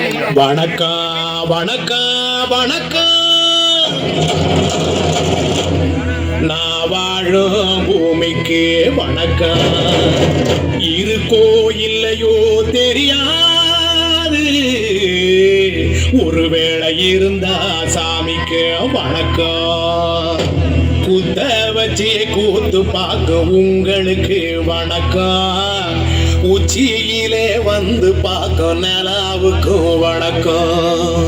வணக்கம் வணக்கம் வணக்கம். நான் வாழும் பூமிக்கு வணக்கம். இருக்கோ இல்லையோ தெரியாது, ஒருவேளை இருந்தா சாமிக்கு வணக்கம். குத்த வச்சு கூத்து பார்க்க உங்களுக்கு வணக்கம். உச்சியிலே வந்து பார்க்க நிலாவுக்கும் வணக்கம்.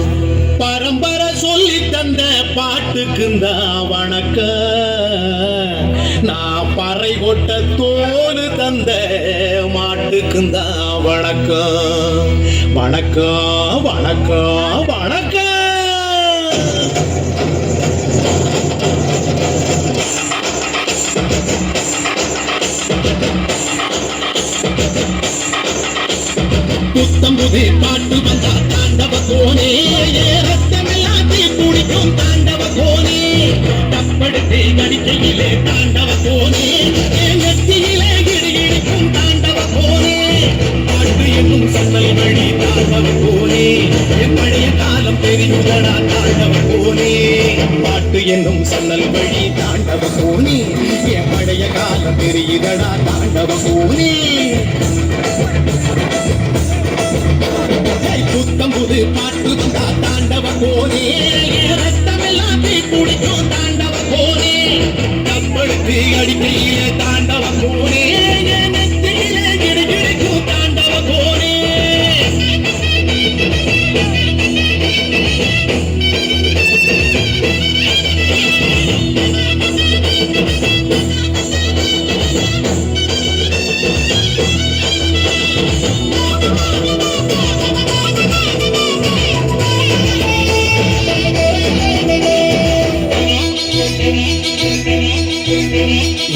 பரம்பரை சொல்லி தந்த பாட்டுக்குந்தான் வணக்கம். நான் பறை கொட்ட தோல் தந்த மாட்டுக்குந்தான் வணக்கம். வணக்கம் வணக்கம் வணக்கம். புத்தம் புது பாட்டு வந்தா தாண்டவ கோனே, ரத்தமெல்லாம் குடிக்கும் தாண்டவ கோனே. தப்படுத்து கடிக்கையிலே தாண்டவ கோனே, நெத்தியிலே கிடிக்கும் தாண்டவ கோனே. பாட்டு என்னும் சன்னல் வழி தாண்டவ கோனே, என் பழைய காலம் தெரியுதடா தாண்டவ கோனே. பாட்டு என்னும் சன்னல் வழி தாண்டவ கோனே, என் பழைய காலம் தெரியுதடா தாண்டவ கோனே. புத்தம் புது பாட்டு வந்தா தாண்டவ கோனே, ரத்தமெல்லாம் குடிக்கும் தாண்டவ கோனே. தப்படுத்து அடிக்கையிலே தாண்டவ கோனே, நெத்தியிலே கிடிக்கும் தாண்டவ கோனே.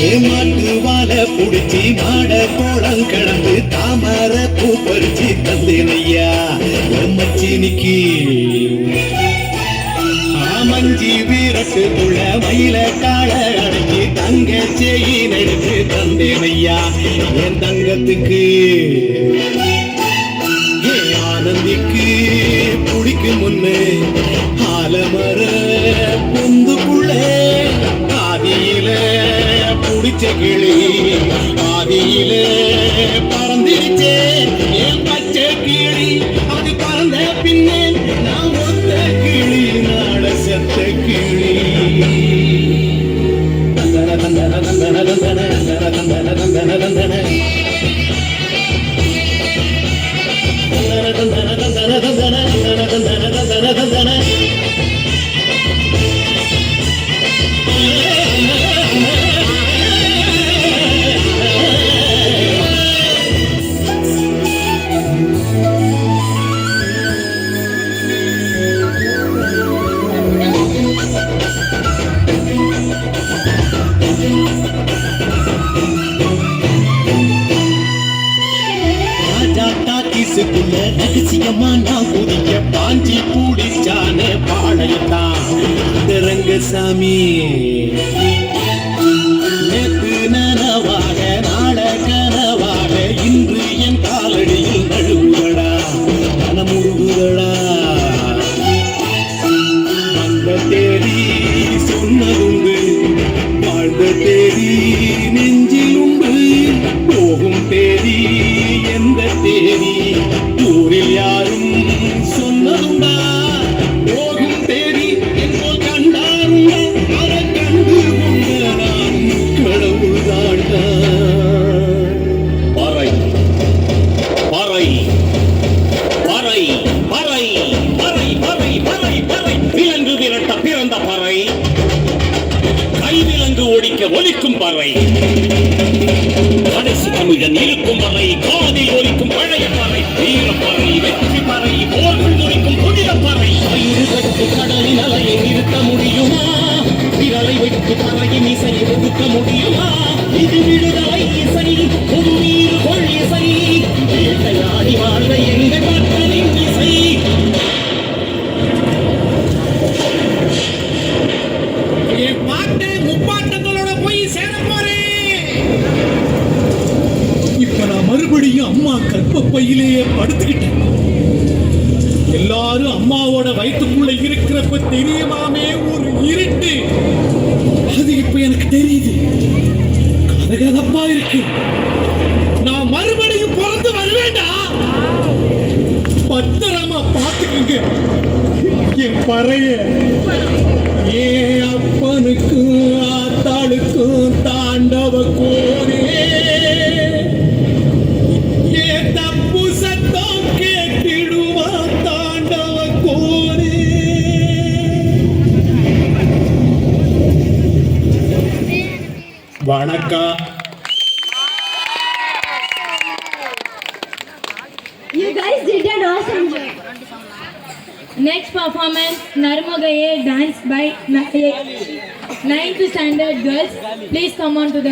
ஏமாட்டு வாழை புடிச்சி மாட கோலம் கடந்து தாமர பூ பறிச்சு தந்தேனையா எம்மச்சினிக்கு. ஆமஞ்சி வீரட்டுக்குள்ள மயில கால அடக்கி தங்க செயின் எடுத்து தந்தேனையா என் தங்கத்துக்கு. ஏன் ஆனந்திக்கு பிடிக்கும் முன்னு ஆலமர பொந்துக்குள்ள ஆதியில புடிச்ச கிளி ஆதியில பறந்திருச்சே என் பச்சை கிளி. அது பறந்த பின்னே நான் ஒத்த கிளி நாட செத்த கிளி. தந்தன தந்தன தந்தன தந்தன தந்தன தந்தன தந்தன தந்தன தந்தன தந்தன தந்தன தந்தன தந்தன. ரகசியமா நான் புதிய பாஞ்சி கூடிச்சானே பாளையத்தான் ரங்கசாமி. நேத்து நனவாக நாள கனவாக இன்று என் காலடியில் நழுவுதடா மனமுருகுதடா. அந்த தேடி சொன்னதுண்டு, வாழ்ந்த தேடி நெஞ்சில் உண்டு. போகும் தேடி எந்த தேடி ஊரில் யாரும் சொன்னதுண்டா. போகும் தேடி என்போல் கண்டாருண்டா, அதை கண்டு கொண்ட நான் கடவுள் தாண்டா. பறை பறை பறை பறை பறை பறை பறை பறை. விலங்கு விரட்ட பிறந்த பறை, கைவிலங்கு ஒடிக்க ஒலிக்கும் பறை. கடைசி தமிழன் இருக்கும் பறை, காதில் ஒலிக்கும் பழைய பறை. வீரப்பறை வெற்றி பறை, போர்கள் ஒலிக்கும் புனித பறை. கட்டு கடலின் அலையை நிறுத்த முடியுமா? விரலை வைத்து பறையின் இசையை ஒதுக்க முடியுமா? இது விடுதலை இசை, புது நீர் கொள் இசை, வேட்டையாடி வாழ்ந்த எங்கள் மக்களின் இசை. பாட்டு முப்பாட்டங்களோட போய் சேர போறேன். இப்ப நான் மறுபடியும் எல்லாரும் அம்மாவோட வயிற்றுக்குள்ள இருக்கிறப்ப தெரியுமாமே ஒரு இருட்டு, அது இப்ப எனக்கு தெரியுது. கதகதப்பா இருக்கு. நான் மறுபடியும் பிறந்து வருவேண்டா. பத்திரமா பாத்துக்குங்க என் பறைய. ஏன் அப்பனுக்கும் ஆத்தாளுக்கும் தாண்டவ கோரே, ஏன் தப்பு சத்தம் கேட்டிடுவா தாண்டவ கோரே. வணக்கம். You guys did an awesome job. Next performance, Narmagaye dance by 9th standard girls. Please come on to the